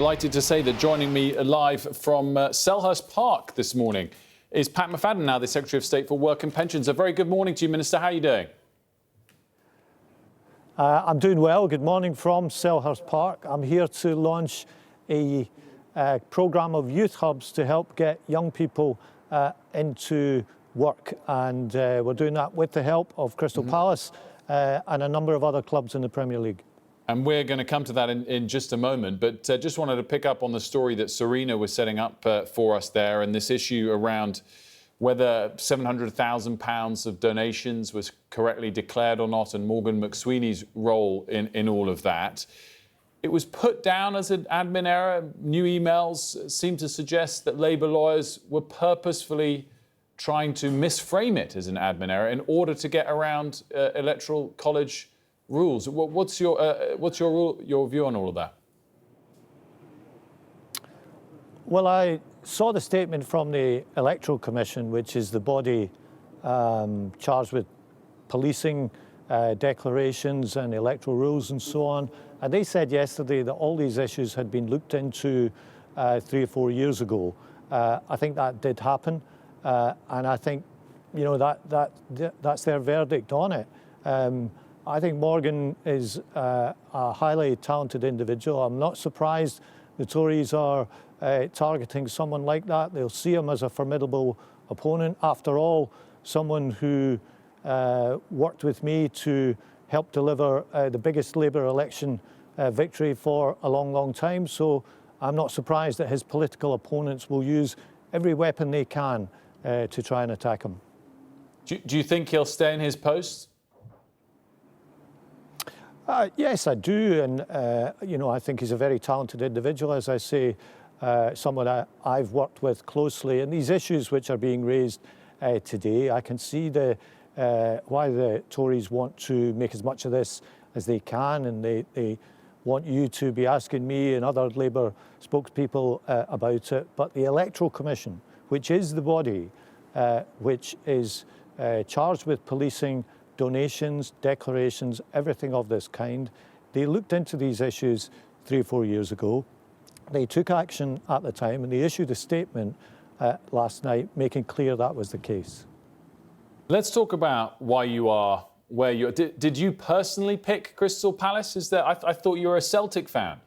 Delighted to say that joining me live from Selhurst Park this morning is Pat McFadden, now the Secretary of State for Work and Pensions. A very good morning to you, Minister. How are you doing? I'm doing well. Good morning from Selhurst Park. I'm here to launch a programme of youth hubs to help get young people into work. And we're doing that with the help of Crystal Palace and a number of other clubs in the Premier League. And we're going to come to that in just a moment, but just wanted to pick up on the story that Serena was setting up for us there, and this issue around whether £700,000 of donations was correctly declared or not, and Morgan McSweeney's role in all of that. It was put down as an admin error. New emails seem to suggest that Labour lawyers were purposefully trying to misframe it as an admin error in order to get around electoral college rules. What's your view on all of that? Well, I saw the statement from the Electoral Commission, which is the body charged with policing declarations and electoral rules and so on. And they said yesterday that all these issues had been looked into 3 or 4 years ago. I think that did happen, and I think that's their verdict on it. I think Morgan is a highly talented individual. I'm not surprised the Tories are targeting someone like that. They'll see him as a formidable opponent. After all, someone who worked with me to help deliver the biggest Labour election victory for a long, long time. So I'm not surprised that his political opponents will use every weapon they can to try and attack him. Do you think he'll stay in his post? Yes, I do, and I think he's a very talented individual. As I say, someone I've worked with closely, and these issues which are being raised today, I can see why the Tories want to make as much of this as they can, and they want you to be asking me and other Labour spokespeople about it. But the Electoral Commission, which is the body which is charged with policing donations, declarations, everything of this kind. They looked into these issues 3 or 4 years ago. They took action at the time, and they issued a statement last night making clear that was the case. Let's talk about why you are where you are. Did you personally pick Crystal Palace? I thought you were a Celtic fan.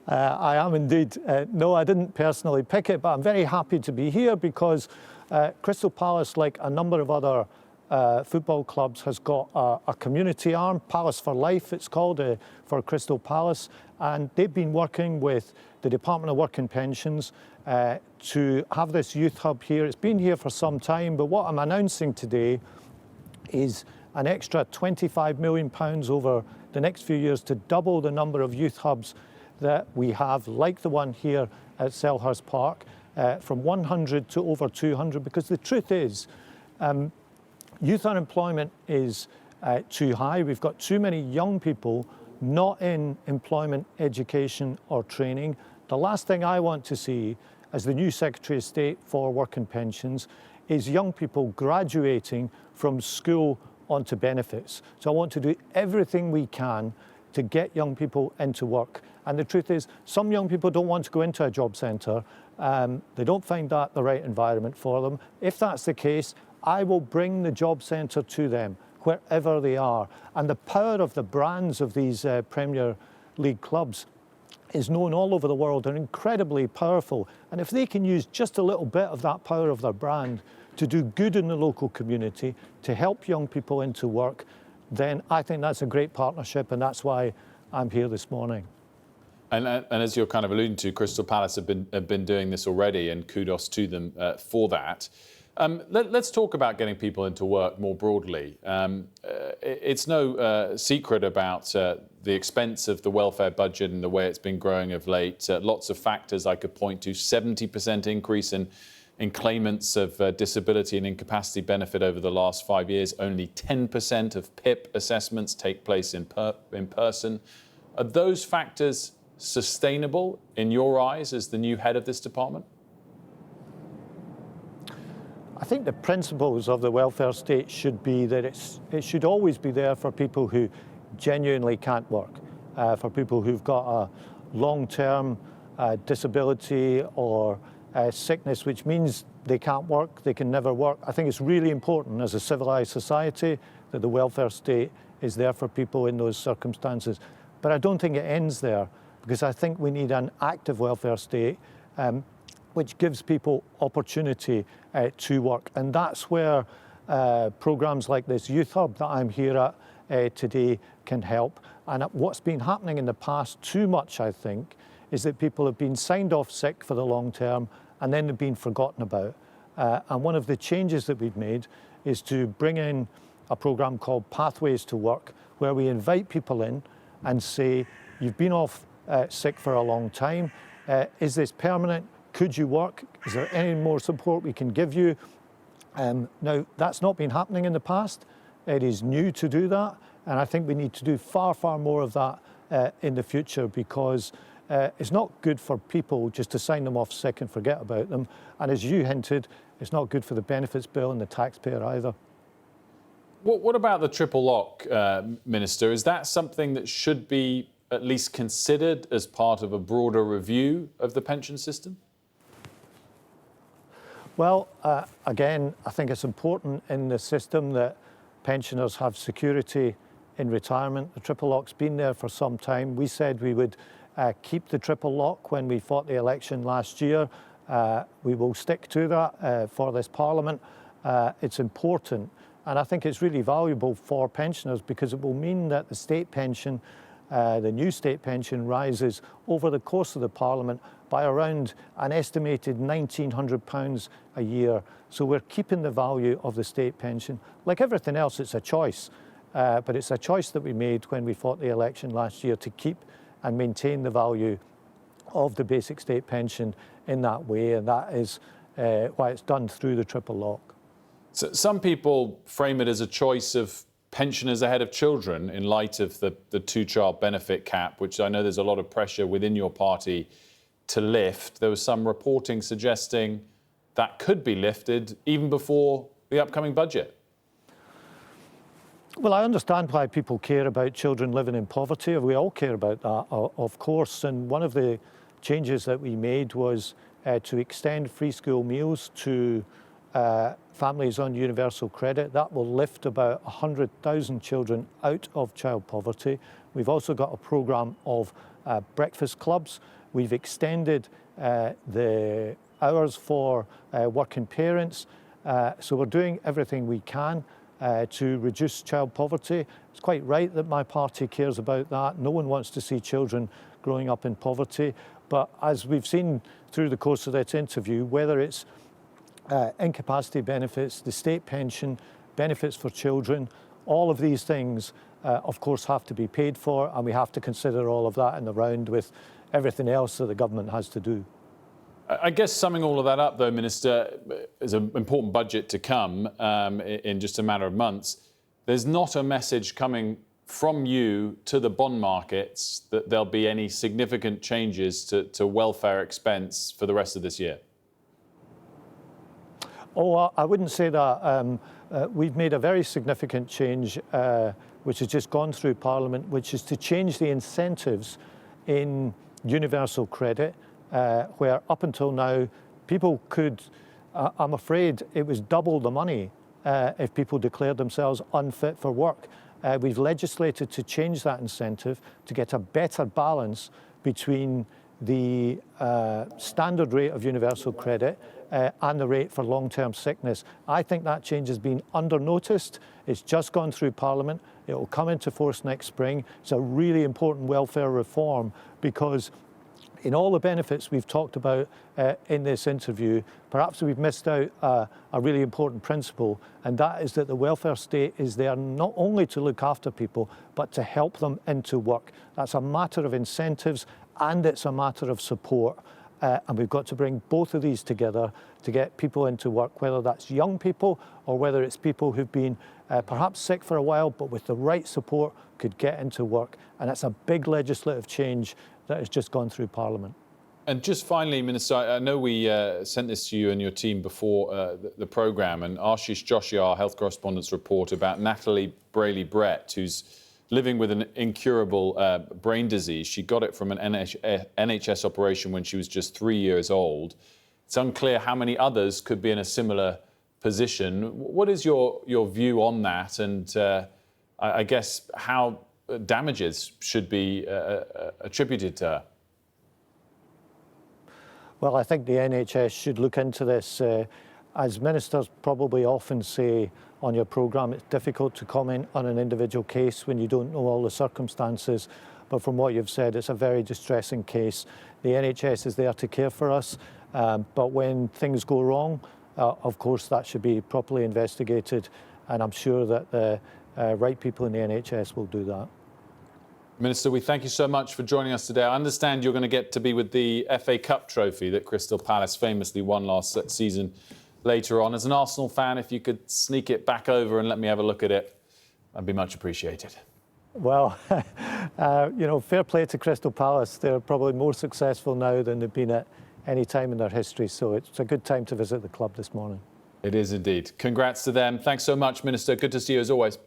I am indeed. No, I didn't personally pick it, but I'm very happy to be here because Crystal Palace, like a number of other football clubs, has got a community arm, Palace for Life it's called, for Crystal Palace, and they've been working with the Department of Work and Pensions to have this youth hub here. It's been here for some time, but what I'm announcing today is an extra £25 million over the next few years to double the number of youth hubs that we have, like the one here at Selhurst Park, from 100 to over 200, because the truth is youth unemployment is too high. We've got too many young people not in employment, education or training. The last thing I want to see as the new Secretary of State for Work and Pensions is young people graduating from school onto benefits. So I want to do everything we can to get young people into work. And the truth is, some young people don't want to go into a job centre. They don't find that the right environment for them. If that's the case, I will bring the job centre to them wherever they are. And the power of the brands of these Premier League clubs is known all over the world. They're incredibly powerful. And if they can use just a little bit of that power of their brand to do good in the local community, to help young people into work, then I think that's a great partnership, and that's why I'm here this morning. And as you're kind of alluding to, Crystal Palace have been doing this already, and kudos to them for that. Let's talk about getting people into work more broadly. It's no secret about the expense of the welfare budget and the way it's been growing of late. Lots of factors I could point to: 70% increase in claimants of disability and incapacity benefit over the last 5 years. Only 10% of PIP assessments take place in person. Are those factors sustainable in your eyes as the new head of this department? I think the principles of the welfare state should be that it should always be there for people who genuinely can't work. for people who've got a long-term disability or sickness, which means they can't work, they can never work. I think it's really important as a civilised society that the welfare state is there for people in those circumstances. But I don't think it ends there, because I think we need an active welfare state which gives people opportunity to work. And that's where programmes like this Youth Hub that I'm here at today can help. And what's been happening in the past too much, I think, is that people have been signed off sick for the long term and then they've been forgotten about. And one of the changes that we've made is to bring in a programme called Pathways to Work, where we invite people in and say, you've been off sick for a long time. Is this permanent? Could you work? Is there any more support we can give you? Now, that's not been happening in the past. It is new to do that. And I think we need to do far, far more of that in the future, because it's not good for people just to sign them off sick and forget about them. And as you hinted, it's not good for the benefits bill and the taxpayer either. What about the triple lock, Minister? Is that something that should be at least considered as part of a broader review of the pension system? Well, again, I think it's important in the system that pensioners have security in retirement. The triple lock's been there for some time. We said we would keep the triple lock when we fought the election last year. We will stick to that for this Parliament. It's important, and I think it's really valuable for pensioners, because it will mean that the state pension, the new state pension, rises over the course of the Parliament by around an estimated £1,900 a year. So we're keeping the value of the state pension. Like everything else, it's a choice, but it's a choice that we made when we fought the election last year to keep and maintain the value of the basic state pension in that way, and that is why it's done through the triple lock. So some people frame it as a choice of pensioners ahead of children in light of the two-child benefit cap, which I know there's a lot of pressure within your party to lift. There was some reporting suggesting that could be lifted even before the upcoming budget. Well, I understand why people care about children living in poverty. We all care about that, of course. And one of the changes that we made was to extend free school meals to families on universal credit. That will lift about 100,000 children out of child poverty. We've also got a programme of breakfast clubs. We've extended the hours for working parents. So we're doing everything we can to reduce child poverty. It's quite right that my party cares about that. No one wants to see children growing up in poverty. But as we've seen through the course of that interview, whether it's incapacity benefits, the state pension, benefits for children, all of these things, of course, have to be paid for, and we have to consider all of that in the round with everything else that the government has to do. I guess summing all of that up, though, Minister, is an important budget to come in just a matter of months. There's not a message coming from you to the bond markets that there'll be any significant changes to welfare expense for the rest of this year. Oh, I wouldn't say that. We've made a very significant change, which has just gone through Parliament, which is to change the incentives in universal credit, where up until now, people could, I'm afraid it was double the money if people declared themselves unfit for work. We've legislated to change that incentive to get a better balance between the standard rate of universal credit and the rate for long-term sickness. I think that change has been under-noticed. It's just gone through Parliament. It will come into force next spring. It's a really important welfare reform, because in all the benefits we've talked about in this interview, perhaps we've missed out a really important principle, and that is that the welfare state is there not only to look after people, but to help them into work. That's a matter of incentives, and it's a matter of support. And we've got to bring both of these together to get people into work, whether that's young people or whether it's people who've been perhaps sick for a while, but with the right support could get into work. And that's a big legislative change that has just gone through Parliament. And just finally, Minister, I know we sent this to you and your team before the programme, and Ashish Joshi, our health correspondent's report about Natalie Brayley-Brett, who's living with an incurable brain disease. She got it from an NHS operation when she was just 3 years old. It's unclear how many others could be in a similar position. What is your view on that, and I guess how damages should be attributed to her? Well, I think the NHS should look into this. As ministers probably often say on your programme, it's difficult to comment on an individual case when you don't know all the circumstances. But from what you've said, it's a very distressing case. The NHS is there to care for us. But when things go wrong, of course, that should be properly investigated. And I'm sure that the right people in the NHS will do that. Minister, we thank you so much for joining us today. I understand you're going to get to be with the FA Cup trophy that Crystal Palace famously won last season later on. As an Arsenal fan, if you could sneak it back over and let me have a look at it, that'd be much appreciated. Well, you know, fair play to Crystal Palace. They're probably more successful now than they've been at any time in their history. So it's a good time to visit the club this morning. It is indeed. Congrats to them. Thanks so much, Minister. Good to see you as always.